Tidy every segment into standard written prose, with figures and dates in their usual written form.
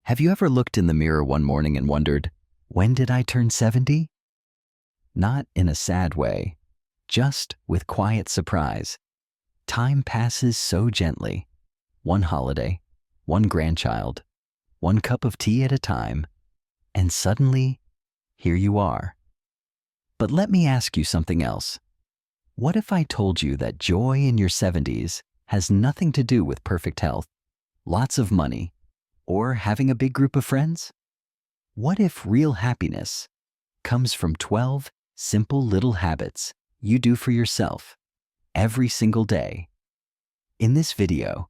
Have you ever looked in the mirror one morning and wondered, when did I turn 70? Not in a sad way, just with quiet surprise. Time passes so gently. One holiday, one grandchild, one cup of tea at a time, and suddenly, here you are. But let me ask you something else. What if I told you that joy in your 70s has nothing to do with perfect health, lots of money, or having a big group of friends? What if real happiness comes from 12 simple little habits you do for yourself every single day? In this video,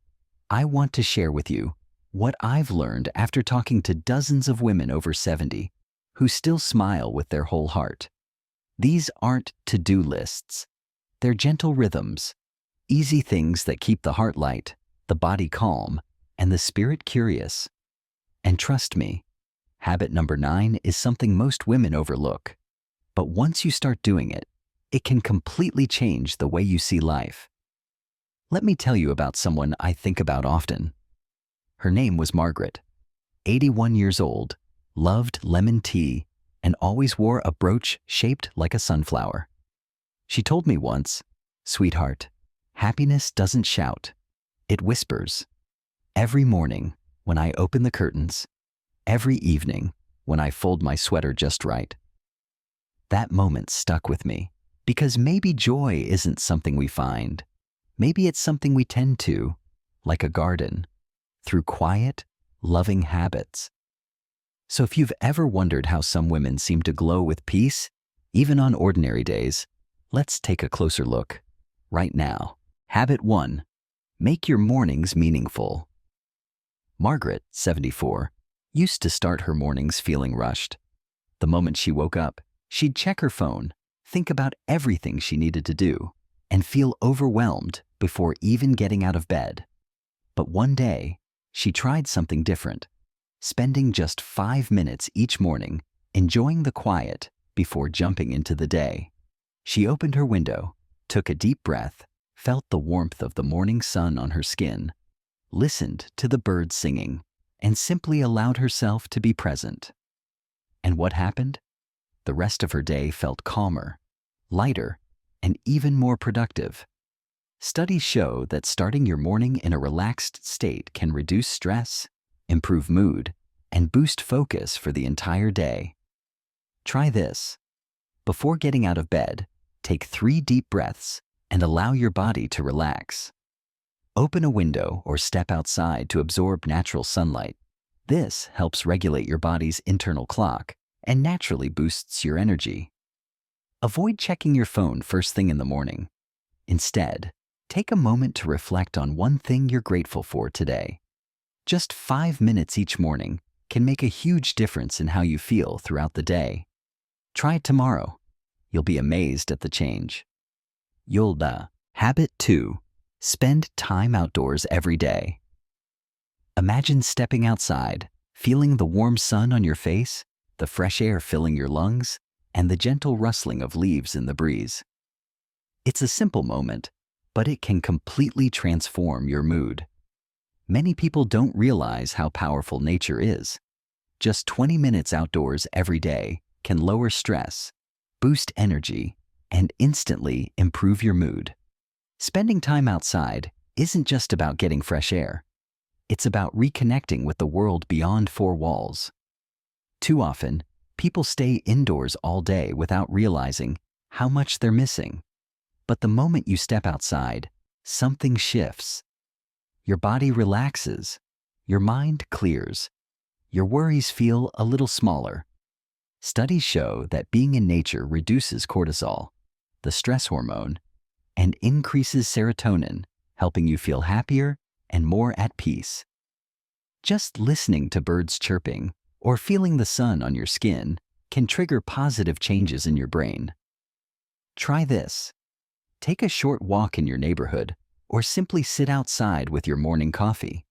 I want to share with you what I've learned after talking to dozens of women over 70 who still smile with their whole heart. These aren't to-do lists. They're gentle rhythms, easy things that keep the heart light, the body calm, and the spirit curious. And trust me, habit number 9 is something most women overlook. But once you start doing it, it can completely change the way you see life. Let me tell you about someone I think about often. Her name was Margaret, 81 years old, loved lemon tea, and always wore a brooch shaped like a sunflower. She told me once, "Sweetheart, happiness doesn't shout, it whispers. Every morning when I open the curtains, every evening when I fold my sweater just right." That moment stuck with me because maybe joy isn't something we find. Maybe it's something we tend to, like a garden, through quiet, loving habits. So if you've ever wondered how some women seem to glow with peace, even on ordinary days, let's take a closer look right now. Habit 1. Make your mornings meaningful. Margaret, 74, used to start her mornings feeling rushed. The moment she woke up, she'd check her phone, think about everything she needed to do, and feel overwhelmed before even getting out of bed. But one day, she tried something different, spending just 5 minutes each morning enjoying the quiet before jumping into the day. She opened her window, took a deep breath, felt the warmth of the morning sun on her skin, listened to the birds singing, and simply allowed herself to be present. And what happened? The rest of her day felt calmer, lighter, and even more productive. Studies show that starting your morning in a relaxed state can reduce stress, improve mood, and boost focus for the entire day. Try this. Before getting out of bed, take 3 deep breaths and allow your body to relax. Open a window or step outside to absorb natural sunlight. This helps regulate your body's internal clock and naturally boosts your energy. Avoid checking your phone first thing in the morning. Instead, take a moment to reflect on one thing you're grateful for today. Just 5 minutes each morning can make a huge difference in how you feel throughout the day. Try it tomorrow. You'll be amazed at the change. Habit 2. Spend time outdoors every day. Imagine stepping outside, feeling the warm sun on your face, the fresh air filling your lungs, and the gentle rustling of leaves in the breeze. It's a simple moment, but it can completely transform your mood. Many people don't realize how powerful nature is. Just 20 minutes outdoors every day can lower stress, boost energy, and instantly improve your mood. Spending time outside isn't just about getting fresh air. It's about reconnecting with the world beyond 4 walls. Too often, people stay indoors all day without realizing how much they're missing. But the moment you step outside, something shifts. Your body relaxes, your mind clears, your worries feel a little smaller. Studies show that being in nature reduces cortisol, the stress hormone, and increases serotonin, helping you feel happier and more at peace. Just listening to birds chirping or feeling the sun on your skin can trigger positive changes in your brain. Try this. Take a short walk in your neighborhood or simply sit outside with your morning coffee.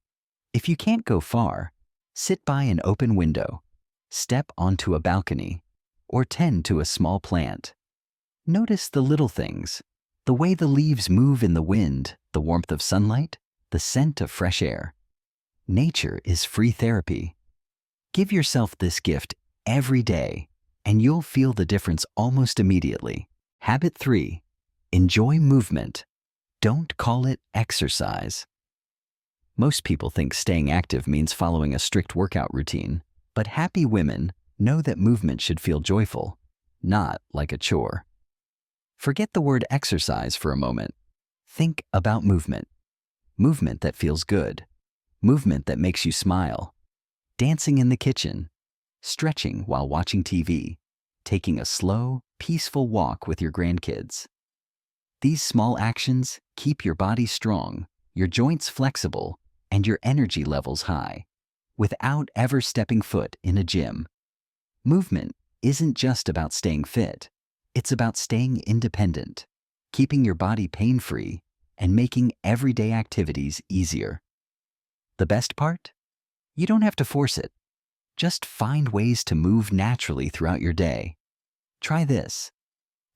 If you can't go far, sit by an open window, step onto a balcony, or tend to a small plant. Notice the little things, the way the leaves move in the wind, the warmth of sunlight, the scent of fresh air. Nature is free therapy. Give yourself this gift every day, and you'll feel the difference almost immediately. Habit 3. Enjoy movement. Don't call it exercise. Most people think staying active means following a strict workout routine, but happy women know that movement should feel joyful, not like a chore. Forget the word exercise for a moment. Think about movement. Movement that feels good. Movement that makes you smile. Dancing in the kitchen. Stretching while watching TV. Taking a slow, peaceful walk with your grandkids. These small actions keep your body strong, your joints flexible, and your energy levels high, without ever stepping foot in a gym. Movement isn't just about staying fit. It's about staying independent, keeping your body pain-free, and making everyday activities easier. The best part? You don't have to force it. Just find ways to move naturally throughout your day. Try this.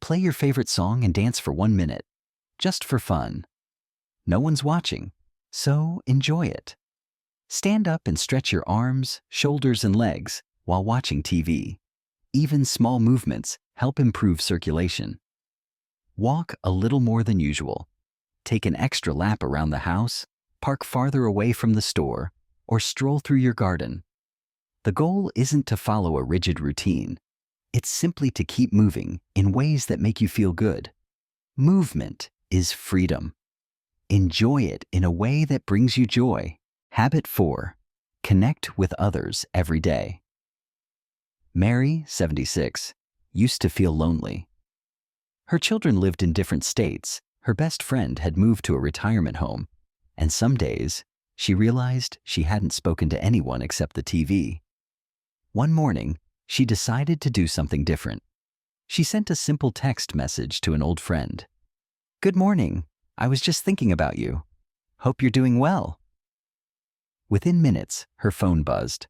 Play your favorite song and dance for 1 minute, just for fun. No one's watching, so enjoy it. Stand up and stretch your arms, shoulders, and legs while watching TV. Even small movements help improve circulation. Walk a little more than usual. Take an extra lap around the house, park farther away from the store, or stroll through your garden. The goal isn't to follow a rigid routine. It's simply to keep moving in ways that make you feel good. Movement is freedom. Enjoy it in a way that brings you joy. Habit 4. Connect with others every day. Mary, 76, used to feel lonely. Her children lived in different states, her best friend had moved to a retirement home, and some days she realized she hadn't spoken to anyone except the TV. One morning, she decided to do something different. She sent a simple text message to an old friend. "Good morning. I was just thinking about you. Hope you're doing well." Within minutes, her phone buzzed.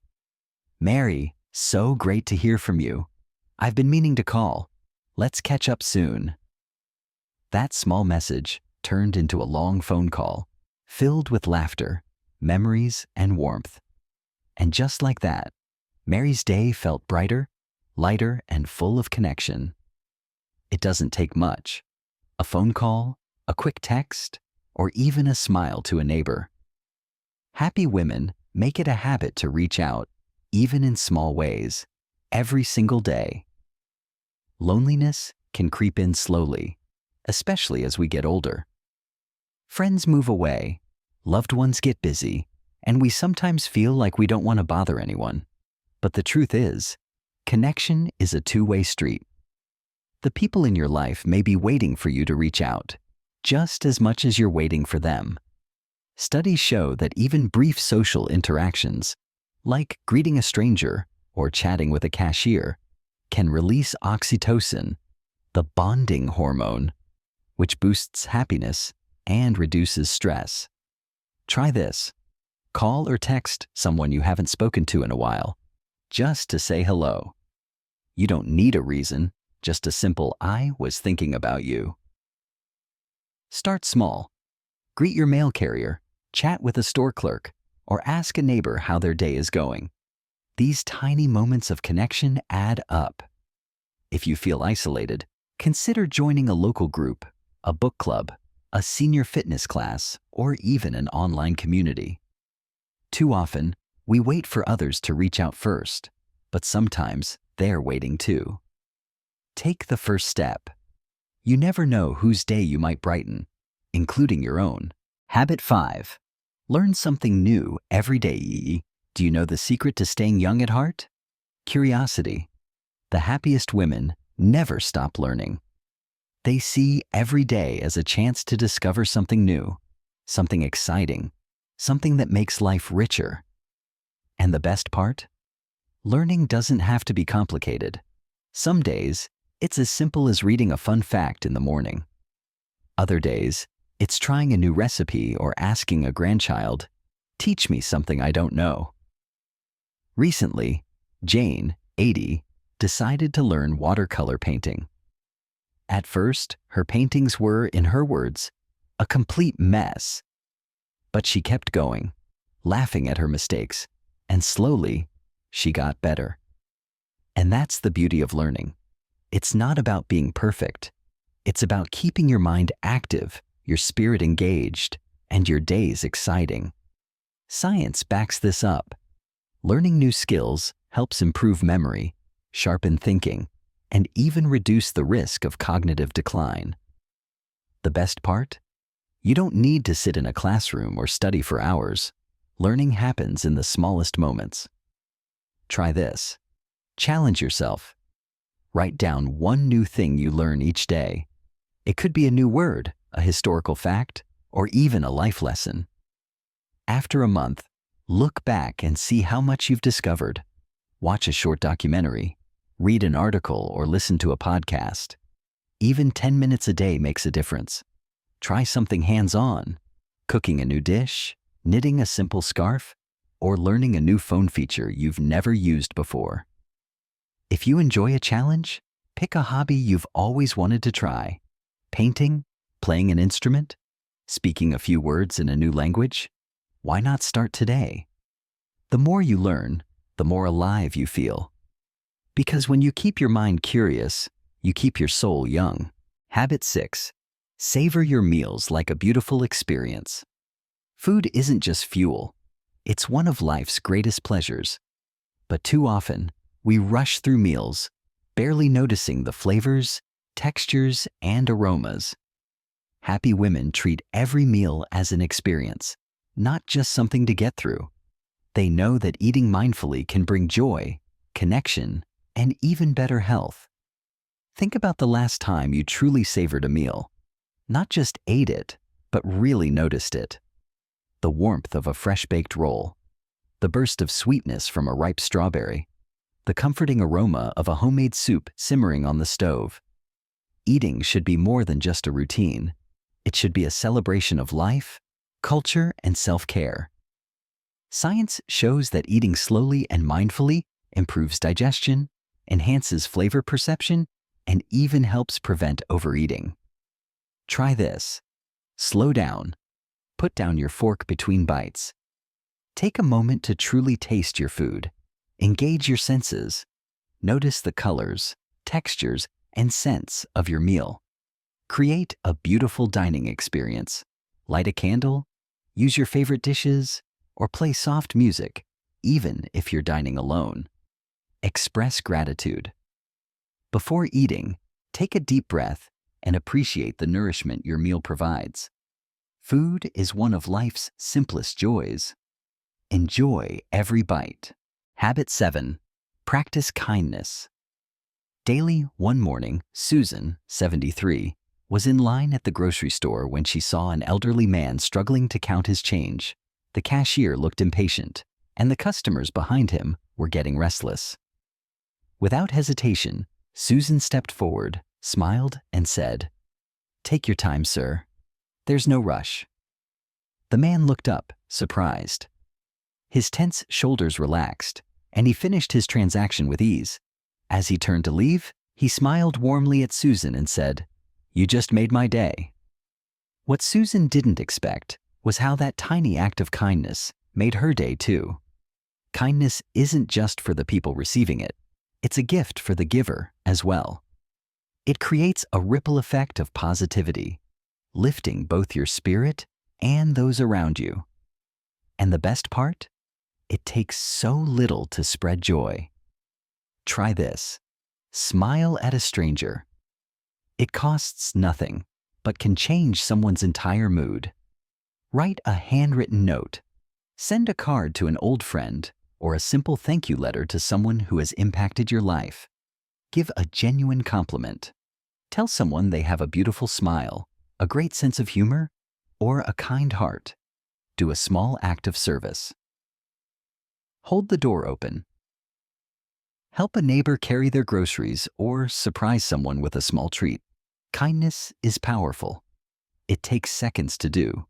"Mary, so great to hear from you. I've been meaning to call. Let's catch up soon." That small message turned into a long phone call, filled with laughter, memories, and warmth. And just like that, Mary's day felt brighter, lighter, and full of connection. It doesn't take much. A phone call, a quick text, or even a smile to a neighbor. Happy women make it a habit to reach out, even in small ways, every single day. Loneliness can creep in slowly, especially as we get older. Friends move away, loved ones get busy, and we sometimes feel like we don't want to bother anyone. But the truth is, connection is a two-way street. The people in your life may be waiting for you to reach out, just as much as you're waiting for them. Studies show that even brief social interactions, like greeting a stranger or chatting with a cashier, can release oxytocin, the bonding hormone, which boosts happiness and reduces stress. Try this. Call or text someone you haven't spoken to in a while, just to say hello. You don't need a reason, just a simple "I was thinking about you." Start small. Greet your mail carrier, chat with a store clerk, or ask a neighbor how their day is going. These tiny moments of connection add up. If you feel isolated, consider joining a local group, a book club, a senior fitness class, or even an online community. Too often, we wait for others to reach out first, but sometimes they're waiting too. Take the first step. You never know whose day you might brighten, including your own. Habit 5. Learn something new every day. Do you know the secret to staying young at heart? Curiosity. The happiest women never stop learning. They see every day as a chance to discover something new, something exciting, something that makes life richer. And the best part? Learning doesn't have to be complicated. Some days, it's as simple as reading a fun fact in the morning. Other days, it's trying a new recipe or asking a grandchild, "Teach me something I don't know." Recently, Jane, 80, decided to learn watercolor painting. At first, her paintings were, in her words, a complete mess. But she kept going, laughing at her mistakes, and slowly, she got better. And that's the beauty of learning. It's not about being perfect. It's about keeping your mind active, your spirit engaged, and your days exciting. Science backs this up. Learning new skills helps improve memory, sharpen thinking, and even reduce the risk of cognitive decline. The best part? You don't need to sit in a classroom or study for hours. Learning happens in the smallest moments. Try this. Challenge yourself. Write down one new thing you learn each day. It could be a new word, a historical fact, or even a life lesson. After a month, look back and see how much you've discovered. Watch a short documentary, read an article, or listen to a podcast. Even 10 minutes a day makes a difference. Try something hands-on, cooking a new dish, knitting a simple scarf, or learning a new phone feature you've never used before. If you enjoy a challenge, pick a hobby you've always wanted to try. Painting, playing an instrument, speaking a few words in a new language. Why not start today? The more you learn, the more alive you feel. Because when you keep your mind curious, you keep your soul young. Habit 6. Savor your meals like a beautiful experience. Food isn't just fuel. It's one of life's greatest pleasures. But too often, we rush through meals, barely noticing the flavors, textures, and aromas. Happy women treat every meal as an experience, not just something to get through. They know that eating mindfully can bring joy, connection, and even better health. Think about the last time you truly savored a meal. Not just ate it, but really noticed it. The warmth of a fresh-baked roll, the burst of sweetness from a ripe strawberry, the comforting aroma of a homemade soup simmering on the stove. Eating should be more than just a routine. It should be a celebration of life, culture, and self-care. Science shows that eating slowly and mindfully improves digestion, enhances flavor perception, and even helps prevent overeating. Try this. Slow down. Put down your fork between bites. Take a moment to truly taste your food. Engage your senses. Notice the colors, textures, and scents of your meal. Create a beautiful dining experience. Light a candle, use your favorite dishes, or play soft music, even if you're dining alone. Express gratitude. Before eating, take a deep breath and appreciate the nourishment your meal provides. Food is one of life's simplest joys. Enjoy every bite. Habit 7. Practice kindness. Daily, one morning, Susan, 73, was in line at the grocery store when she saw an elderly man struggling to count his change. The cashier looked impatient, and the customers behind him were getting restless. Without hesitation, Susan stepped forward, smiled, and said, "Take your time, sir. There's no rush." The man looked up, surprised. His tense shoulders relaxed, and he finished his transaction with ease. As he turned to leave, he smiled warmly at Susan and said, "You just made my day." What Susan didn't expect was how that tiny act of kindness made her day too. Kindness isn't just for the people receiving it. It's a gift for the giver as well. It creates a ripple effect of positivity, lifting both your spirit and those around you. And the best part? It takes so little to spread joy. Try this. Smile at a stranger. It costs nothing, but can change someone's entire mood. Write a handwritten note. Send a card to an old friend, or a simple thank you letter to someone who has impacted your life. Give a genuine compliment. Tell someone they have a beautiful smile, a great sense of humor, or a kind heart. Do a small act of service. Hold the door open. Help a neighbor carry their groceries or surprise someone with a small treat. Kindness is powerful. It takes seconds to do,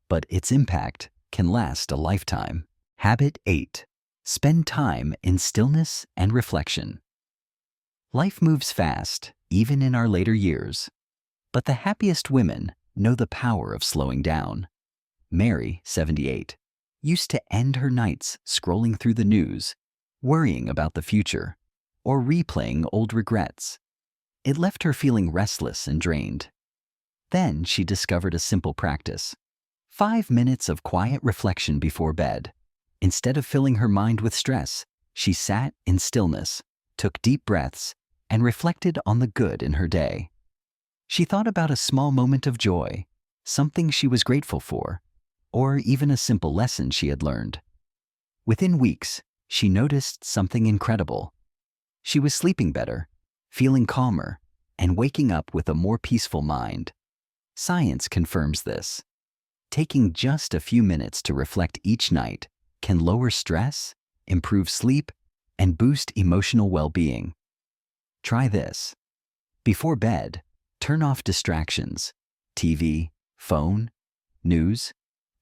but its impact can last a lifetime. Habit 8. Spend time in stillness and reflection. Life moves fast, even in our later years. But the happiest women know the power of slowing down. Mary, 78, used to end her nights scrolling through the news. worrying about the future, or replaying old regrets. It left her feeling restless and drained. Then she discovered a simple practice: 5 minutes of quiet reflection before bed. Instead of filling her mind with stress, she sat in stillness, took deep breaths, and reflected on the good in her day. She thought about a small moment of joy, something she was grateful for, or even a simple lesson she had learned. Within weeks, she noticed something incredible. She was sleeping better, feeling calmer, and waking up with a more peaceful mind. Science confirms this. Taking just a few minutes to reflect each night can lower stress, improve sleep, and boost emotional well-being. Try this. Before bed, turn off distractions, TV, phone, news,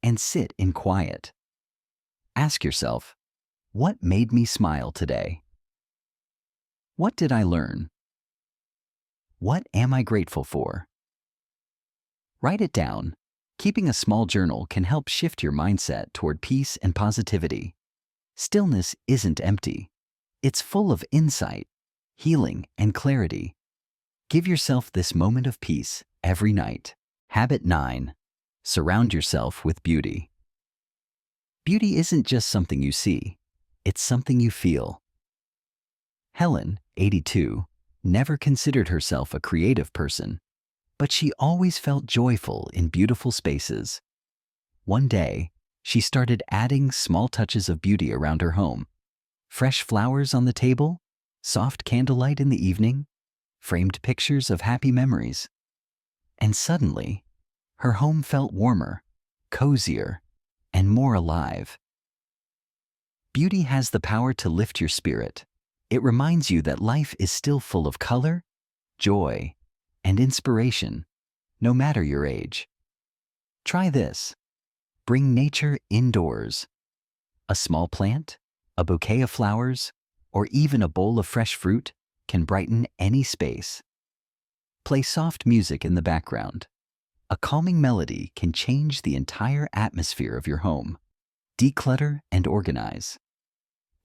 and sit in quiet. Ask yourself, what made me smile today? What did I learn? What am I grateful for? Write it down. Keeping a small journal can help shift your mindset toward peace and positivity. Stillness isn't empty. It's full of insight, healing, and clarity. Give yourself this moment of peace every night. Habit 9. Surround yourself with beauty. Beauty isn't just something you see. It's something you feel. Helen, 82, never considered herself a creative person, but she always felt joyful in beautiful spaces. One day, she started adding small touches of beauty around her home. Fresh flowers on the table, soft candlelight in the evening, framed pictures of happy memories. And suddenly, her home felt warmer, cozier, and more alive. Beauty has the power to lift your spirit. It reminds you that life is still full of color, joy, and inspiration, no matter your age. Try this. Bring nature indoors. A small plant, a bouquet of flowers, or even a bowl of fresh fruit can brighten any space. Play soft music in the background. A calming melody can change the entire atmosphere of your home. Declutter and organize.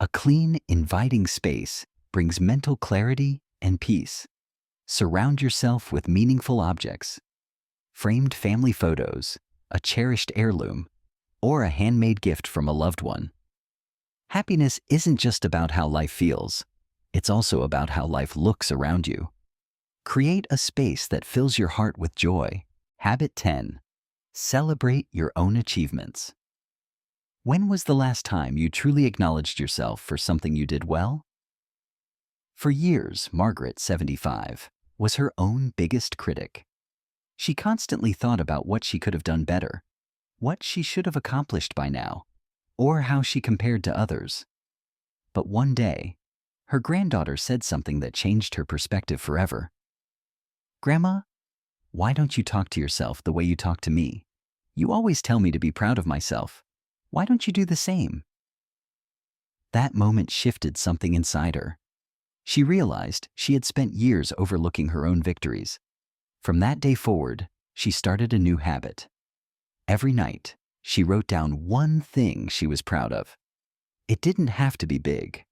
A clean, inviting space brings mental clarity and peace. Surround yourself with meaningful objects. Framed family photos, a cherished heirloom, or a handmade gift from a loved one. Happiness isn't just about how life feels. It's also about how life looks around you. Create a space that fills your heart with joy. Habit 10. Celebrate your own achievements. When was the last time you truly acknowledged yourself for something you did well? For years, Margaret, 75, was her own biggest critic. She constantly thought about what she could have done better, what she should have accomplished by now, or how she compared to others. But one day, her granddaughter said something that changed her perspective forever. "Grandma, why don't you talk to yourself the way you talk to me? You always tell me to be proud of myself. Why don't you do the same?" That moment shifted something inside her. She realized she had spent years overlooking her own victories. From that day forward, she started a new habit. Every night, she wrote down one thing she was proud of. It didn't have to be big.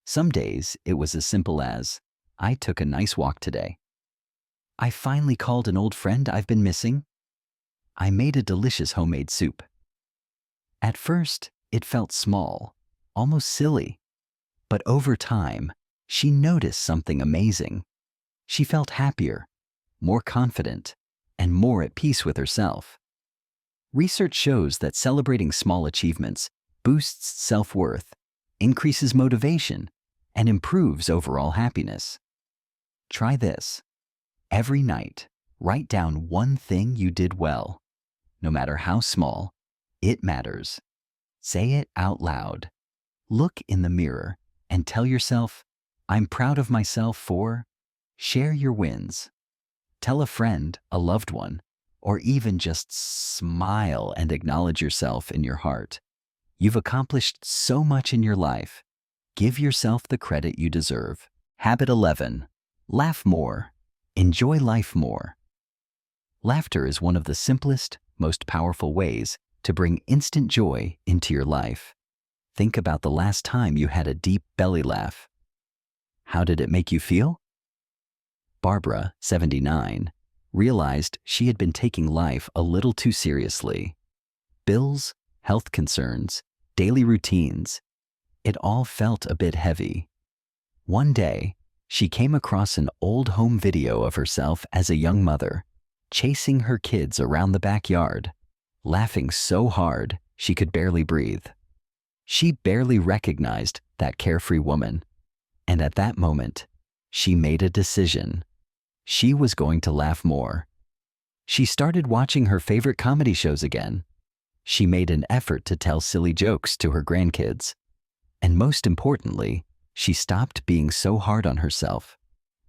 Some days, it was as simple as, "I took a nice walk today. I finally called an old friend I've been missing. I made a delicious homemade soup." At first, it felt small, almost silly. But over time, she noticed something amazing. She felt happier, more confident, and more at peace with herself. Research shows that celebrating small achievements boosts self-worth, increases motivation, and improves overall happiness. Try this. Every night, write down one thing you did well. No matter how small, it matters. Say it out loud. Look in the mirror and tell yourself, "I'm proud of myself for." Share your wins. Tell a friend, a loved one, or even just smile and acknowledge yourself in your heart. You've accomplished so much in your life. Give yourself the credit you deserve. Habit 11. Laugh more. Enjoy life more. Laughter is one of the simplest, most powerful ways to bring instant joy into your life. Think about the last time you had a deep belly laugh. How did it make you feel? Barbara, 79, realized she had been taking life a little too seriously. Bills, health concerns, daily routines, it all felt a bit heavy. One day, she came across an old home video of herself as a young mother, chasing her kids around the backyard, laughing so hard she could barely breathe. She barely recognized that carefree woman, and at that moment, she made a decision. She was going to laugh more. She started watching her favorite comedy shows again. She made an effort to tell silly jokes to her grandkids. And most importantly, she stopped being so hard on herself.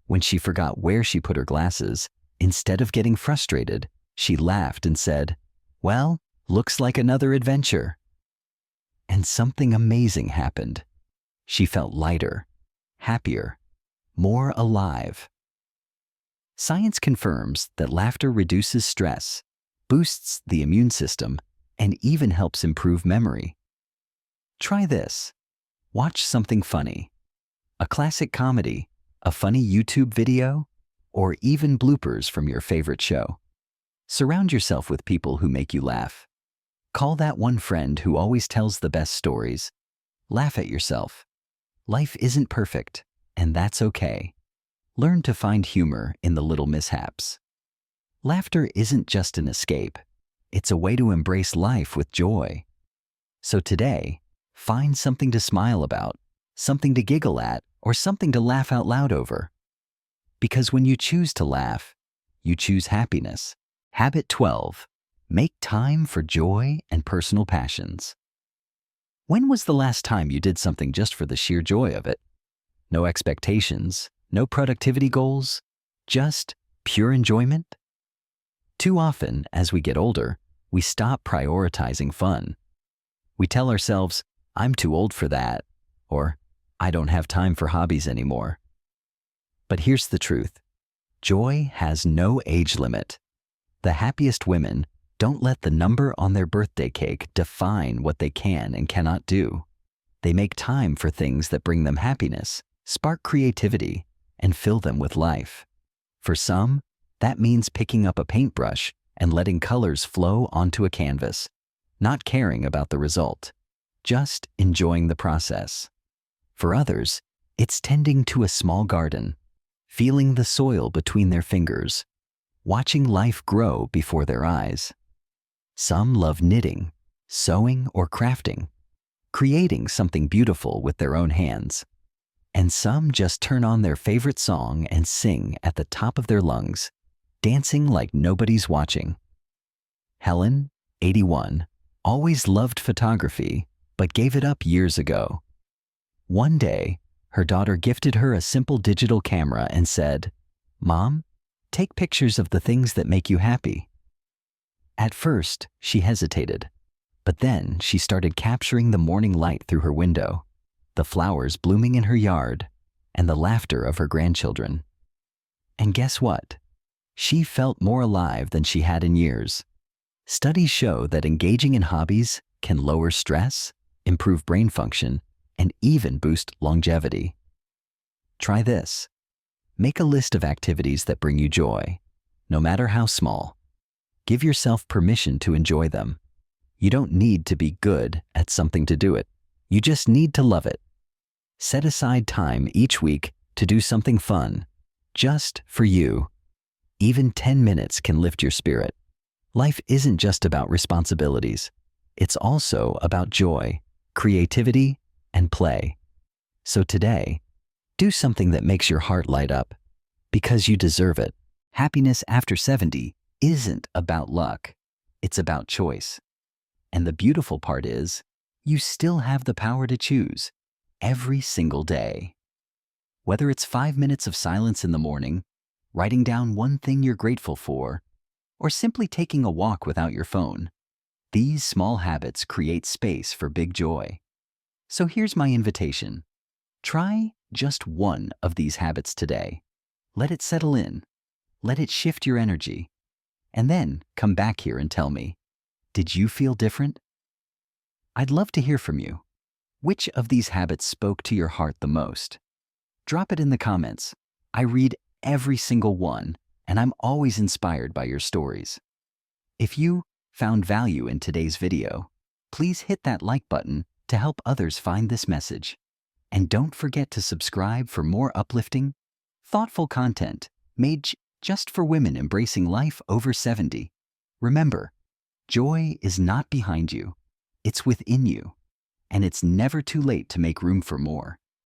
When she forgot where she put her glasses, instead of getting frustrated, she laughed and said, "Well, looks like another adventure." And something amazing happened. She felt lighter, happier, more alive. Science confirms that laughter reduces stress, boosts the immune system, and even helps improve memory. Try this. Watch something funny. A classic comedy, a funny YouTube video, or even bloopers from your favorite show. Surround yourself with people who make you laugh. Call that one friend who always tells the best stories. Laugh at yourself. Life isn't perfect, and that's okay. Learn to find humor in the little mishaps. Laughter isn't just an escape. It's a way to embrace life with joy. So today, find something to smile about, something to giggle at, or something to laugh out loud over. Because when you choose to laugh, you choose happiness. Habit 12. Make time for joy and personal passions. When was the last time you did something just for the sheer joy of it? No expectations, no productivity goals, just pure enjoyment? Too often, as we get older, we stop prioritizing fun. We tell ourselves, "I'm too old for that," or "I don't have time for hobbies anymore." But here's the truth. Joy has no age limit. The happiest women don't let the number on their birthday cake define what they can and cannot do. They make time for things that bring them happiness, spark creativity, and fill them with life. For some, that means picking up a paintbrush and letting colors flow onto a canvas, not caring about the result, just enjoying the process. For others, it's tending to a small garden, feeling the soil between their fingers, watching life grow before their eyes. Some love knitting, sewing, or crafting, creating something beautiful with their own hands. And some just turn on their favorite song and sing at the top of their lungs, dancing like nobody's watching. Helen, 81, always loved photography, but gave it up years ago. One day, her daughter gifted her a simple digital camera and said, "Mom, take pictures of the things that make you happy." At first, she hesitated, but then she started capturing the morning light through her window, the flowers blooming in her yard, and the laughter of her grandchildren. And guess what? She felt more alive than she had in years. Studies show that engaging in hobbies can lower stress, improve brain function, and even boost longevity. Try this. Make a list of activities that bring you joy, no matter how small. Give yourself permission to enjoy them. You don't need to be good at something to do it. You just need to love it. Set aside time each week to do something fun, just for you. Even 10 minutes can lift your spirit. Life isn't just about responsibilities. It's also about joy, creativity, and play. So today, do something that makes your heart light up, because you deserve it. Happiness after 70 isn't about luck. It's about choice. And the beautiful part is, you still have the power to choose every single day. Whether it's 5 minutes of silence in the morning, writing down one thing you're grateful for, or simply taking a walk without your phone, these small habits create space for big joy. So here's my invitation. Try just one of these habits today. Let it settle in. Let it shift your energy. And then come back here and tell me, did you feel different? I'd love to hear from you. Which of these habits spoke to your heart the most? Drop it in the comments. I read every single one, and I'm always inspired by your stories. If you found value in today's video, please hit that like button to help others find this message. And don't forget to subscribe for more uplifting, thoughtful content made just for women embracing life over 70. Remember, joy is not behind you, it's within you, and it's never too late to make room for more.